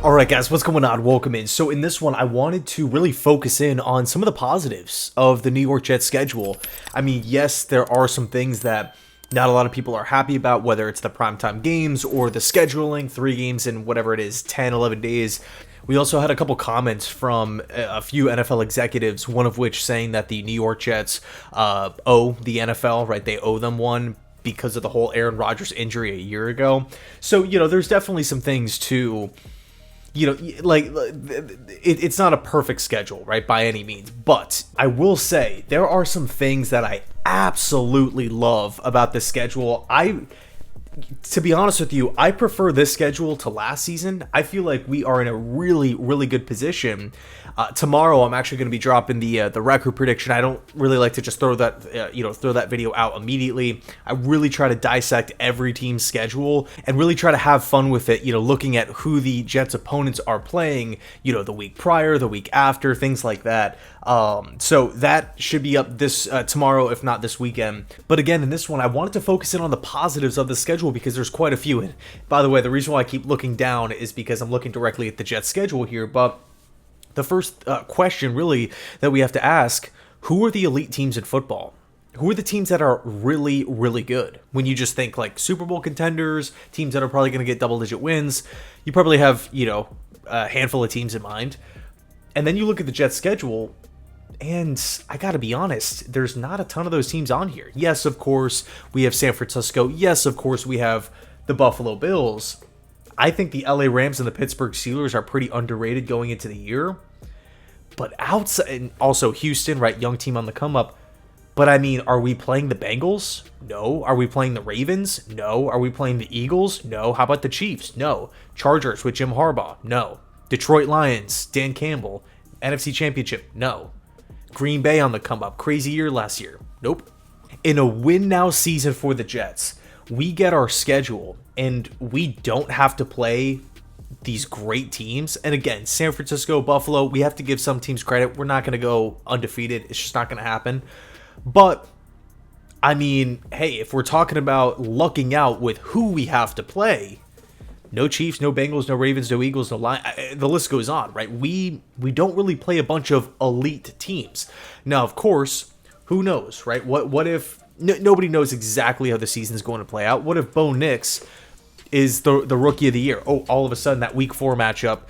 Alright guys, what's going on? Welcome in. So in this one, I wanted to really focus in on some of the positives of the New York Jets schedule. I mean, yes, there are some things that not a lot of people are happy about, whether it's the primetime games or the scheduling, 3 games in whatever it is, 10, 11 days. We also had a couple comments from a few NFL executives, one of which saying that the New York Jets owe the NFL, right? They owe them one because of the whole Aaron Rodgers injury a year ago. So, there's definitely some things to... it's not a perfect schedule, right, by any means, but I will say there are some things that I absolutely love about the schedule. To be honest with you, I prefer this schedule to last season. I feel like we are in a really, really good position. Tomorrow, I'm actually going to be dropping the record prediction. I don't really like to just throw that video out immediately. I really try to dissect every team's schedule and really try to have fun with it. Looking at who the Jets' opponents are playing. The week prior, the week after, things like that. So that should be up this tomorrow, if not this weekend. But again, in this one, I wanted to focus in on the positives of the schedule because there's quite a few. And by the way, the reason why I keep looking down is because I'm looking directly at the Jets' schedule here. But the first question really that we have to ask, who are the elite teams in football? Who are the teams that are really, really good? When you just think like Super Bowl contenders, teams that are probably going to get double-digit wins, you probably have, a handful of teams in mind. And then you look at the Jets' schedule, and I got to be honest, there's not a ton of those teams on here. Yes, of course, we have San Francisco. Yes, of course, we have the Buffalo Bills. I think the LA Rams and the Pittsburgh Steelers are pretty underrated going into the year. But outside, and also Houston, right, young team on the come up. But I mean, are we playing the Bengals? No. Are we playing the Ravens? No. Are we playing the Eagles? No. How about the Chiefs? No. Chargers with Jim Harbaugh? No. Detroit Lions, Dan Campbell, NFC Championship? No. Green Bay on the come up, crazy year last year? Nope. In a win now season for the Jets, we get our schedule and we don't have to play these great teams. And again, San Francisco, Buffalo, we have to give some teams credit. We're not going to go undefeated. It's just not going to happen. But, I mean, hey, if we're talking about lucking out with who we have to play, no Chiefs, no Bengals, no Ravens, no Eagles, no Lions, the list goes on, right? We don't really play a bunch of elite teams. Now, of course, who knows, right? What if... Nobody knows exactly how the season's going to play out. What if Bo Nix is the rookie of the year? Oh, all of a sudden that week 4 matchup,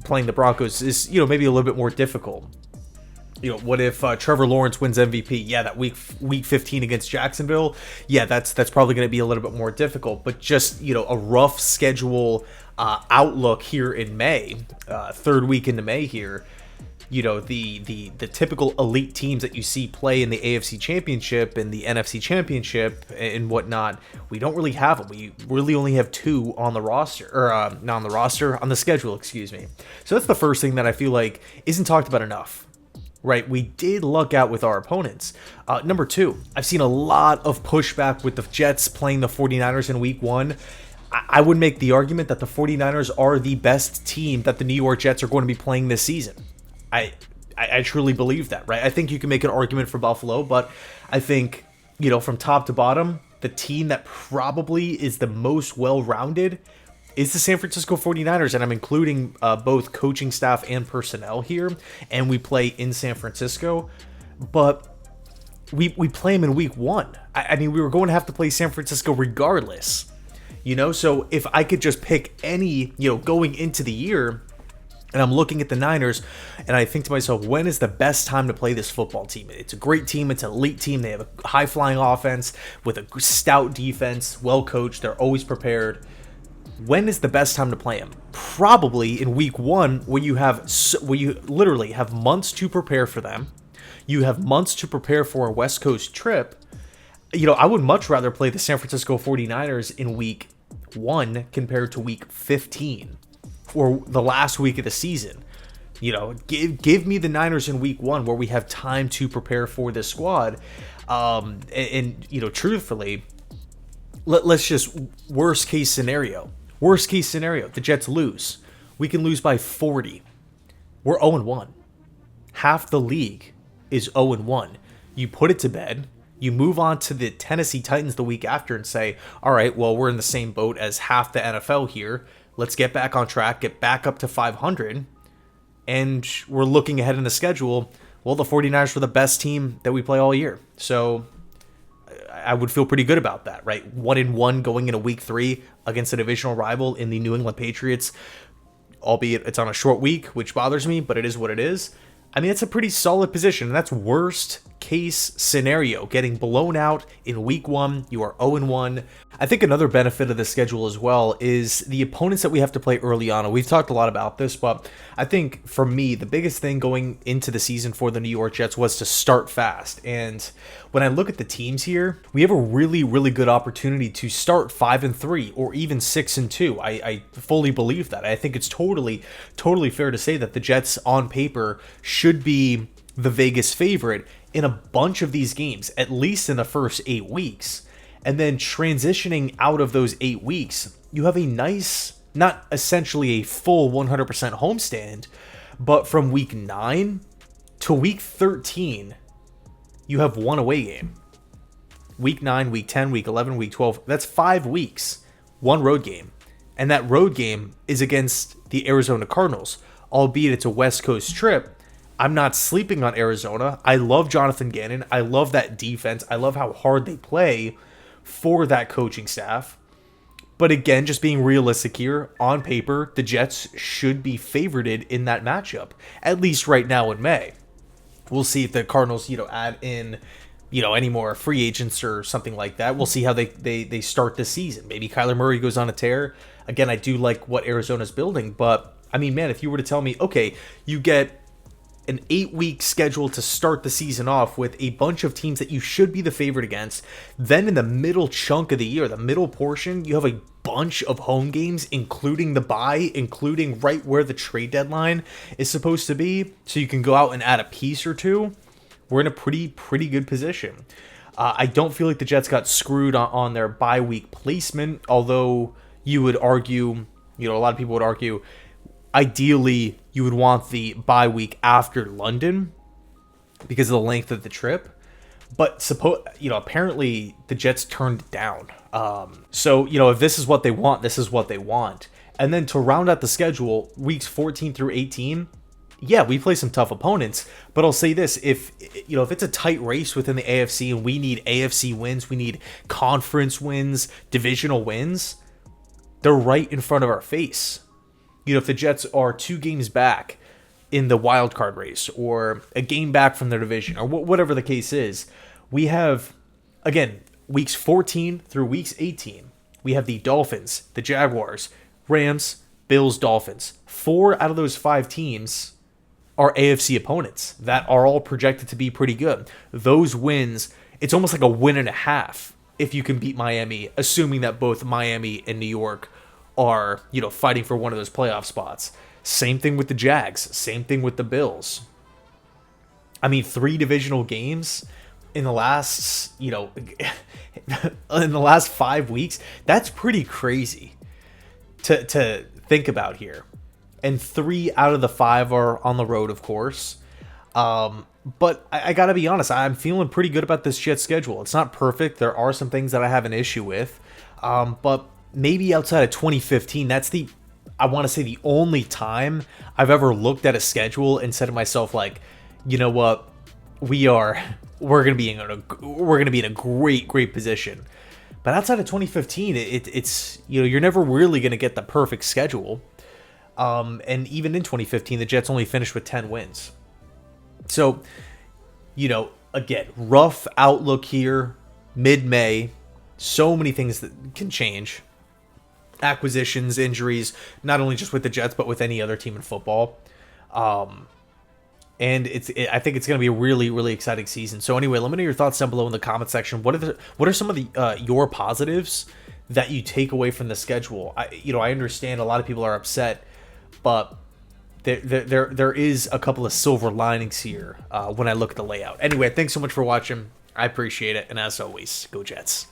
playing the Broncos is, maybe a little bit more difficult. What if Trevor Lawrence wins MVP? Yeah, that week 15 against Jacksonville. Yeah, that's probably going to be a little bit more difficult. But just, a rough schedule outlook here in May, third week into May here. The typical elite teams that you see play in the AFC Championship and the NFC Championship and whatnot, we don't really have them. We really only have 2 on the roster, or not on the roster, on the schedule, excuse me. So that's the first thing that I feel like isn't talked about enough, right? We did luck out with our opponents. Number 2, I've seen a lot of pushback with the Jets playing the 49ers in week 1. I would make the argument that the 49ers are the best team that the New York Jets are going to be playing this season. I truly believe that, right? I think you can make an argument for Buffalo, but I think, from top to bottom, the team that probably is the most well-rounded is the San Francisco 49ers, and I'm including both coaching staff and personnel here, and we play in San Francisco, but we play them in week 1. I mean, we were going to have to play San Francisco regardless, So if I could just pick any, going into the year... And I'm looking at the Niners, and I think to myself, when is the best time to play this football team? It's a great team. It's an elite team. They have a high-flying offense with a stout defense, well-coached. They're always prepared. When is the best time to play them? Probably in week 1, where you literally have months to prepare for them. You have months to prepare for a West Coast trip. I would much rather play the San Francisco 49ers in week 1 compared to week 15. Or the last week of the season. Give me the Niners in week 1 where we have time to prepare for this squad. Truthfully, let's just worst case scenario. Worst case scenario, the Jets lose. We can lose by 40. We're 0-1. Half the league is 0-1. You put it to bed. You move on to the Tennessee Titans the week after and say, all right, well, we're in the same boat as half the NFL here. let's get back on track, get back up to 500, and we're looking ahead in the schedule. Well, the 49ers were the best team that we play all year. So I would feel pretty good about that, right? 1-1 going into week 3 against a divisional rival in the New England Patriots, albeit it's on a short week, which bothers me, but it is what it is. I mean, it's a pretty solid position, and that's worst case scenario. Getting blown out in week 1, you are 0-1. I think another benefit of the schedule as well is the opponents that we have to play early on. And we've talked a lot about this, but I think for me, the biggest thing going into the season for the New York Jets was to start fast. And when I look at the teams here, we have a really, really good opportunity to start 5-3 or even 6-2. I fully believe that. I think it's totally fair to say that the Jets on paper should be the Vegas favorite in a bunch of these games, at least in the first 8 weeks. And then transitioning out of those 8 weeks, you have a nice, not essentially a full 100% homestand, but from week 9 to week 13, you have one away game. Week 9, week 10, week 11, week 12, that's 5 weeks, one road game. And that road game is against the Arizona Cardinals, albeit it's a West Coast trip. I'm not sleeping on Arizona. I love Jonathan Gannon. I love that defense. I love how hard they play for that coaching staff. But again, just being realistic here, on paper, the Jets should be favorited in that matchup, at least right now in May. We'll see if the Cardinals, add in, any more free agents or something like that. We'll see how they start the season. Maybe Kyler Murray goes on a tear. Again, I do like what Arizona's building, but I mean, man, if you were to tell me, okay, you get an 8-week schedule to start the season off with a bunch of teams that you should be the favorite against. Then in the middle chunk of the year, the middle portion, you have a bunch of home games, including the bye, including right where the trade deadline is supposed to be. So you can go out and add a piece or two. We're in a pretty good position. I don't feel like the Jets got screwed on their bye week placement, although you would argue, a lot of people would argue, ideally, you would want the bye week after London because of the length of the trip. But apparently the Jets turned it down. So if this is what they want, this is what they want. And then to round out the schedule, weeks 14 through 18, yeah, we play some tough opponents. But I'll say this: if it's a tight race within the AFC and we need AFC wins, we need conference wins, divisional wins, they're right in front of our face. If the Jets are 2 games back in the wild card race or a game back from their division or whatever the case is, we have, again, weeks 14 through weeks 18, we have the Dolphins, the Jaguars, Rams, Bills, Dolphins. 4 out of those 5 teams are AFC opponents that are all projected to be pretty good. Those wins, it's almost like a win and a half if you can beat Miami, assuming that both Miami and New York are, fighting for one of those playoff spots. Same thing with the Jags. Same thing with the Bills. I mean, 3 divisional games in the last, in the last 5 weeks. That's pretty crazy to think about here. And 3 out of the 5 are on the road, of course. But I gotta be honest, I'm feeling pretty good about this Jets schedule. It's not perfect. There are some things that I have an issue with. But maybe outside of 2015, that's the only time I've ever looked at a schedule and said to myself, like, you know what, we're gonna be in a great position. But outside of 2015, it's you're never really gonna get the perfect schedule. And even in 2015, the Jets only finished with 10 wins. So, again, rough outlook here, mid-May. So many things that can change. Acquisitions, injuries, not only just with the Jets, but with any other team in football. And I think it's going to be a really, really exciting season. So anyway, let me know your thoughts down below in the comment section. What are some of the your positives that you take away from the schedule? I understand a lot of people are upset, but there is a couple of silver linings here when I look at the layout. Anyway, thanks so much for watching. I appreciate it, and as always, go Jets.